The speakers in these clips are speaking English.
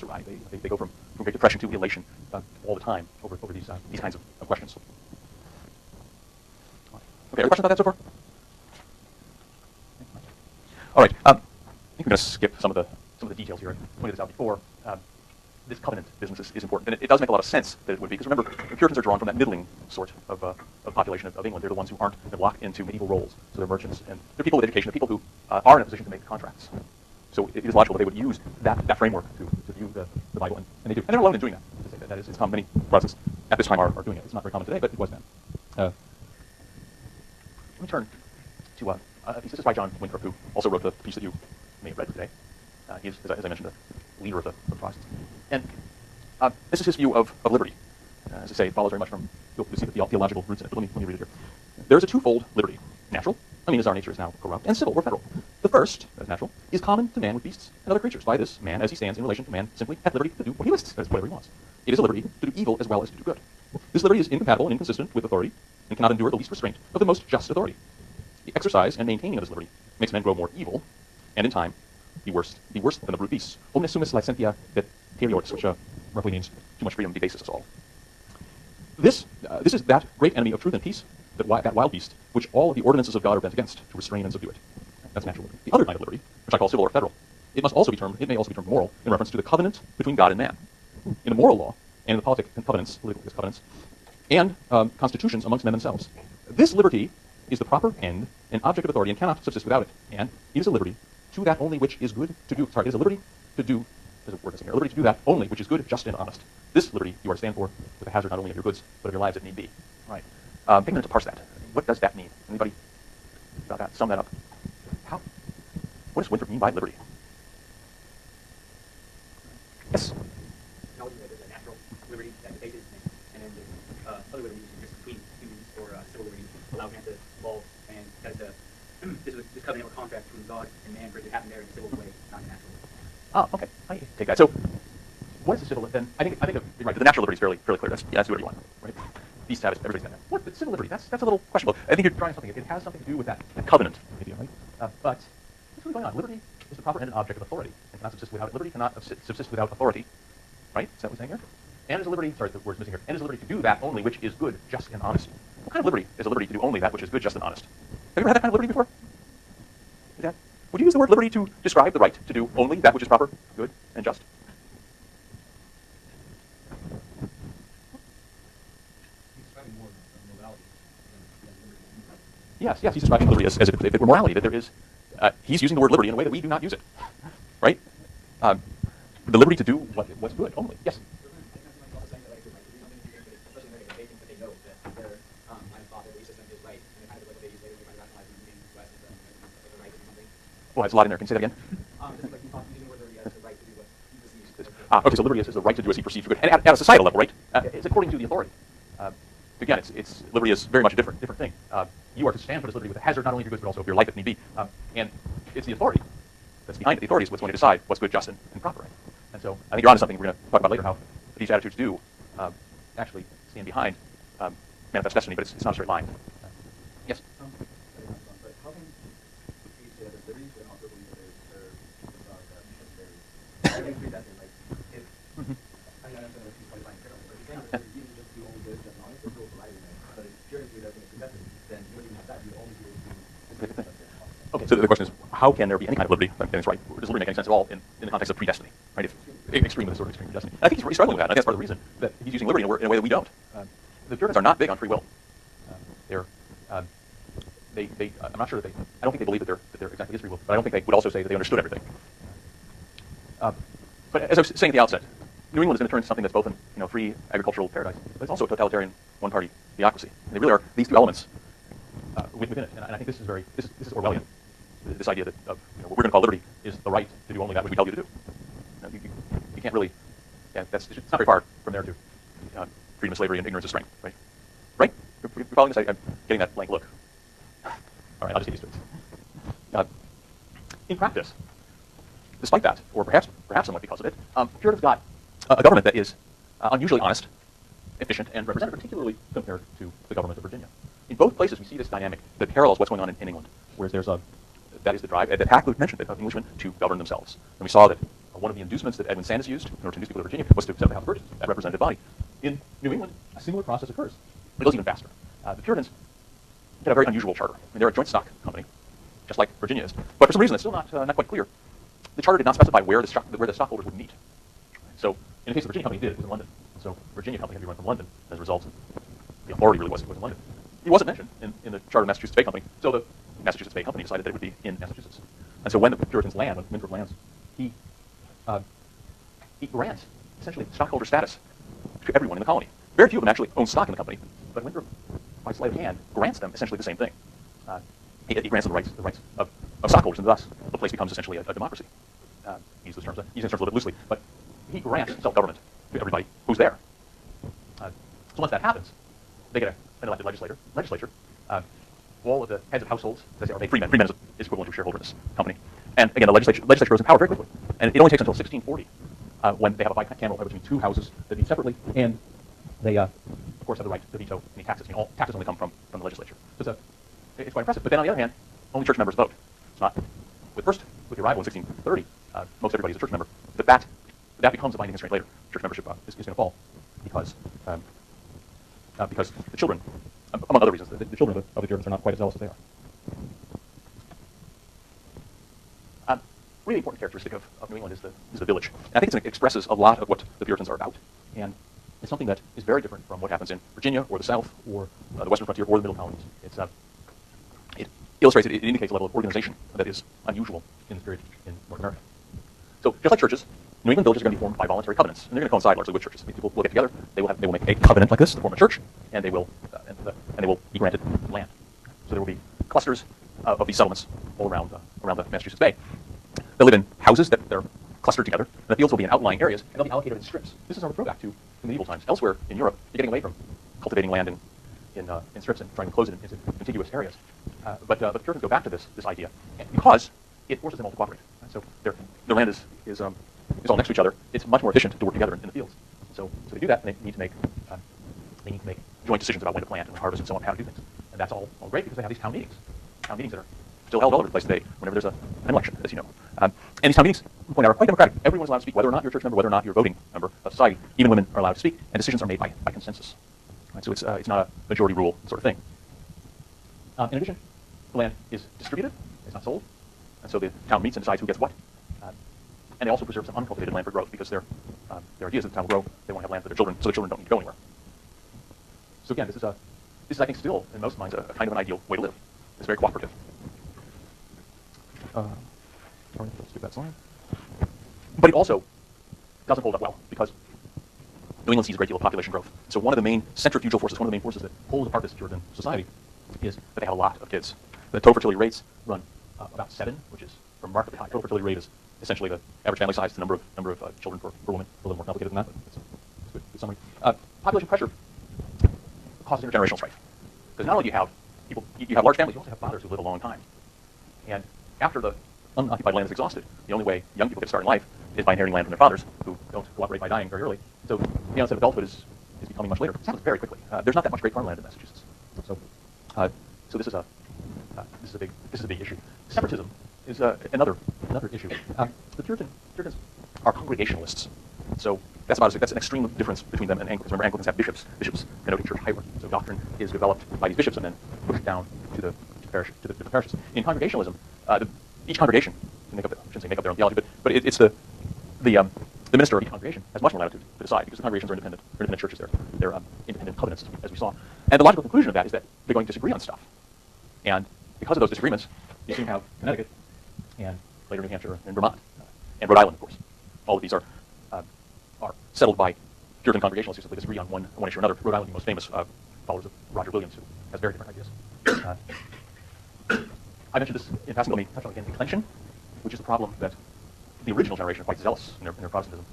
right? They go from Great Depression to elation all the time over these kinds of questions. Okay, other questions about that so far? All right, I think we're going to skip some of the details here. I pointed this out before. This covenant business is important, and it does make a lot of sense that it would be, because remember, the Puritans are drawn from that middling sort of population of England. They're the ones who aren't locked into medieval roles, so they're merchants, and they're people with education, they're people who are in a position to make contracts. So it is logical that they would use that framework to view the Bible, and they do. And they're alone in doing that. To say that is, it's common. Many Protestants at this time are doing it. It's not very common today, but it was then. Let me turn to a piece. This is by John Winthrop, who also wrote the piece that you may have read today. He is, as I mentioned, the leader of the Protestants. And this is his view of liberty. As I say, it follows very much from, you'll see the theological roots in it, but let me read it here. There is a twofold liberty: natural, as our nature is now corrupt, and civil or federal. The first, as natural, is common to man with beasts and other creatures. By this, man, as he stands in relation to man, simply hath liberty to do what he lists, that is, whatever he wants. It is a liberty to do evil as well as to do good. This liberty is incompatible and inconsistent with authority, and cannot endure the least restraint of the most just authority. The exercise and maintaining of this liberty makes men grow more evil, and in time, be worse than the brute beasts. Omnes sumus licentia deteriortis, which roughly means too much freedom debases us all. This is that great enemy of truth and peace, that wild beast, which all of the ordinances of God are bent against, to restrain and subdue it. That's natural liberty. The other kind of liberty, which I call civil or federal, it may also be termed moral in reference to the covenant between God and man. In the moral law, and in the political covenants, and constitutions amongst men themselves. This liberty is the proper end and object of authority, and cannot subsist without it. And it is a liberty to that only which is good to do. Sorry, it is a liberty to do. There's a word missing here. A liberty to do that only which is good, just, and honest. This liberty you are to stand for, with the hazard not only of your goods, but of your lives if need be. All right. Take a minute to parse that. What does that mean? Anybody about that? Sum that up. What does Winthrop mean by liberty? Yes. There's a natural liberty that debases, and then there's other liberties just between humans, or civil liberty, allow man to evolve, and because this covenant or contract between God and man, for it to happen there in a civil way, not a natural way. Oh, okay. I take that. So, what is the civil? Then I think you're right. The natural liberty is fairly clear. That's do whatever you want, right? Beast habits, everybody's got that. What? But civil liberty? That's a little questionable. I think you're trying something. It has something to do with that covenant, maybe, right? But what's really going on? Liberty is the proper end and object of authority, and cannot subsist without it. Liberty cannot subsist without authority, right? Is that what we're saying here? And is a liberty. Sorry, the word's missing here. And is a liberty to do that only which is good, just, and honest. What kind of liberty is a liberty to do only that which is good, just, and honest? Have you ever had that kind of liberty before? Would you use the word liberty to describe the right to do only that which is proper, good, and just? Yes, he's describing liberty as if it were morality, that there is, he's using the word liberty in a way that we do not use it, right? The liberty to do what's good only. Yes? Well, there's a lot in there. Can you say that again? Okay, so liberty is the right to do as he perceives for good. And at a societal level, right? It's according to the authority. Again, it's liberty is very much a different thing. You are to stand for this liberty with a hazard not only of your goods, but also of your life if need be. And it's the authority that's behind it. The authority is what's going to decide what's good, just, and proper. Right? And so I think you're onto something we're going to talk about later, how these attitudes do actually stand behind manifest destiny, but it's not a straight line. Yes? Okay, so the question is, how can there be any kind of liberty? I think that's right. Does liberty make any sense at all in the context of predestiny? Right? If extreme with this sort of extreme predestiny. And I think he's struggling with that. I think that's part of the reason that he's using liberty in a way that we don't. The Puritans are not big on free will. I'm not sure that I don't think they believe that they're exactly free will, but I don't think they would also say that they understood everything. But as I was saying at the outset, New England is going to turn into something that's both a free agricultural paradise, but it's also a totalitarian one-party theocracy. And they really are these two elements within it. And I think this is Orwellian. This idea that what we're going to call liberty is the right to do only that which we tell you to do. You can't really, it's not very far from there to freedom of slavery and ignorance of strength, right? Right? You're following this? I'm getting that blank look. All right, I'll just get used to it. In practice, despite that, or perhaps somewhat because of it, Puritans got a government that is unusually honest, efficient, and representative, particularly compared to the government of Virginia. In both places, we see this dynamic that parallels what's going on in England, whereas that is the drive that Hakluyt mentioned of Englishmen to govern themselves. And we saw that One of the inducements that Edwin Sandys used in order to induce people to Virginia was to set up the House of Burgesses, that representative body. In New England, a similar process occurs. It goes even faster. The Puritans had a very unusual charter. I mean, they're a joint stock company, just like Virginia is. But for some reason, it's still not quite clear. The charter did not specify where the stockholders would meet. So in the case of the Virginia Company, it did. It was in London. So Virginia Company had to be run from London. As a result, the authority really was in London. It wasn't mentioned in the charter of Massachusetts Bay Company. So the Massachusetts Bay Company decided that it would be in Massachusetts. And so when the Puritans land, when Winthrop lands, he grants essentially stockholder status to everyone in the colony. Very few of them actually own stock in the company, but Winthrop, by sleight of hand, grants them essentially the same thing. He grants them the rights of stockholders, and thus the place becomes essentially a democracy. Use those terms a little bit loosely, but he grants self-government to everybody who's there. So once that happens, they get an elected legislature. All of the heads of households, as they are made freemen. Freemen is equivalent to a shareholder in this company. And again, the legislature grows in power very quickly. And it only takes until 1640 when they have a bicameral between two houses that meet separately, and they, of course, have the right to veto any taxes. All taxes only come from the legislature. So it's quite impressive. But then on the other hand, only church members vote. It's not with the arrival in 1630. Most everybody's a church member. But that becomes a binding constraint later. Church membership is going to fall because the children, among other reasons, the children of the Puritans are not quite as zealous as they are. Really important characteristic of New England is the village. And I think it expresses a lot of what the Puritans are about. And it's something that is very different from what happens in Virginia or the South or the Western frontier or the Middle colonies. It illustrates, it indicates a level of organization that is unusual in this period in North America. So just like churches, New England villages are going to be formed by voluntary covenants, and they're going to coincide largely with churches. People will get together, they will make a covenant like this to form a church, and they will be granted land. So there will be clusters of these settlements all around the Massachusetts Bay. They'll live in houses that they're clustered together, and the fields will be in outlying areas, and they'll be allocated in strips. This is our throwback to medieval times. Elsewhere in Europe, you're getting away from cultivating land in strips and trying to close it into contiguous areas. But the Puritans go back to this idea because it forces them all to cooperate. So their land is all next to each other. It's much more efficient to work together in the fields. So to do that, they need to make joint decisions about when to plant and harvest and so on, how to do things. And that's all great because they have these town meetings that are still held all over the place today whenever there's an election, as you know. And these town meetings, point out, are quite democratic. Everyone's allowed to speak, whether or not you're a church member, whether or not you're a voting member of society. Even women are allowed to speak, and decisions are made by consensus. Right? So it's not a majority rule sort of thing. In addition, the land is distributed; it's not sold, and so the town meets and decides who gets what. And they also preserve some uncultivated land for growth because their idea is that the town will grow. They want to have land for their children, so the children don't need to go anywhere. So again, this is I think still in most minds a kind of an ideal way to live. It's very cooperative. Sorry, let's skip that slide. But it also doesn't hold up well because New England sees a great deal of population growth. So one of the main centrifugal forces, one of the main forces that pulls apart this Puritan society is that they have a lot of kids. The total fertility rates run about 7, which is remarkably high. Total fertility rate is essentially the average family size, the number of children per woman. A little more complicated than that, but it's a good summary. Population pressure causes intergenerational strife. Because not only do you have people, you have large families, you also have fathers who live a long time. And after the unoccupied land is exhausted, the only way young people get a start in life is by inheriting land from their fathers, who don't cooperate by dying very early. So the onset of adulthood is becoming much later. It happens very quickly. There's not that much great farmland in Massachusetts. So this is a big issue. Separatism is another issue. The Puritans are Congregationalists. So that's an extreme difference between them and Anglicans. Remember, Anglicans have bishops. Bishops denoting church hierarchy. So doctrine is developed by these bishops and then pushed down to the parishes. In Congregationalism, each congregation can make up their own theology, but it's the minister of each congregation has much more latitude to decide because the congregations are independent churches. They're independent covenants, as we saw. And the logical conclusion of that is that they're going to disagree on stuff. And because of those disagreements, you soon have Connecticut and later New Hampshire and Vermont and Rhode Island, of course. All of these are settled by Puritan Congregationalists who simply disagree on one issue or another. Rhode Island, the most famous followers of Roger Williams, who has very different ideas. I mentioned this in passing. Let me touch on again declension, which is the problem that the original generation are quite zealous in their Protestantism,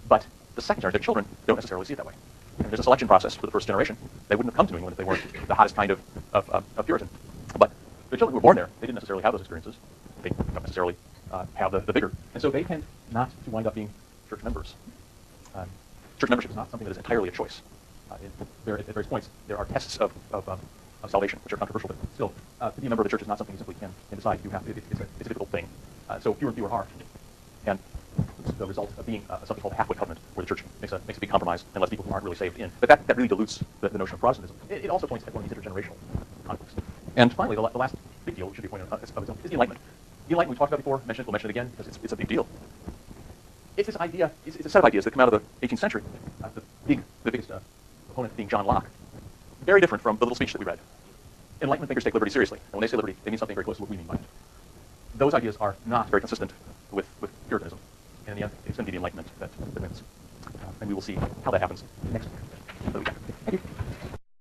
but the second generation, their children, don't necessarily see it that way. And there's a selection process for the first generation. They wouldn't have come to New England if they weren't the hottest kind of Puritan. But the children who were born there, they didn't necessarily have those experiences. They don't necessarily have the vigor, and so they tend not to wind up being church members. Church membership is not something that is entirely a choice. At various points, there are tests of salvation, which are controversial, but still, to be a member of the church is not something you simply can decide. It's a difficult thing. So fewer and fewer are. And the result of being something called a halfway covenant, where the church makes a big compromise and lets people who aren't really saved in. But that really dilutes the notion of Protestantism. It also points at one of these intergenerational conflicts. And finally, the last big deal, which should be pointed out is the Enlightenment. The Enlightenment we talked about before, we'll mention it again, because it's a big deal. It's this idea, it's a set of ideas that come out of the 18th century. The biggest opponent being John Locke. Very different from the little speech that we read. Enlightenment makers take liberty seriously. And when they say liberty, they mean something very close to what we mean by it. Those ideas are not very consistent with Puritanism. And in the end, it's going to be the Enlightenment that wins. And we will see how that happens next week. Thank you.